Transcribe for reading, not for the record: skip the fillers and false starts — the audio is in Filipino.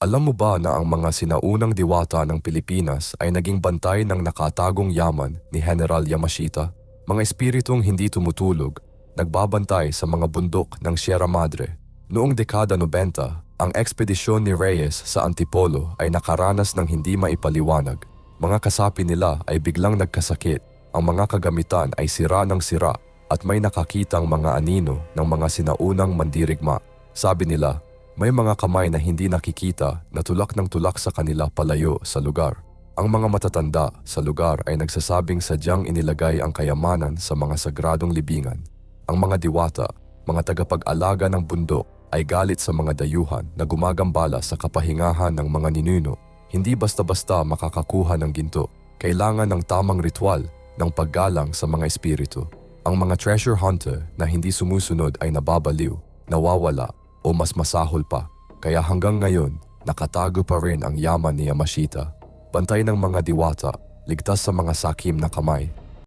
Alam mo ba na ang mga sinaunang diwata ng Pilipinas ay naging bantay ng nakatagong yaman ni General Yamashita? Mga espiritong hindi tumutulog, nagbabantay sa mga bundok ng Sierra Madre. Noong dekada 90, ang ekspedisyon ni Reyes sa Antipolo ay nakaranas ng hindi maipaliwanag. Mga kasapi nila ay biglang nagkasakit, ang mga kagamitan ay sira ng sira at may nakakitang mga anino ng mga sinaunang mandirigma. Sabi nila, may mga kamay na hindi nakikita na tulak ng tulak sa kanila palayo sa lugar. Ang mga matatanda sa lugar ay nagsasabing sadyang inilagay ang kayamanan sa mga sagradong libingan. Ang mga diwata, mga tagapag-alaga ng bundok, ay galit sa mga dayuhan na gumagambala sa kapahingahan ng mga ninuno. Hindi basta-basta makakakuha ng ginto. Kailangan ng tamang ritual ng paggalang sa mga espiritu. Ang mga treasure hunter na hindi sumusunod ay nababaliw, nawawala, o mas masahol pa, kaya hanggang ngayon, nakatago pa rin ang yaman ni Yamashita. Bantay ng mga diwata, ligtas sa mga sakim na kamay.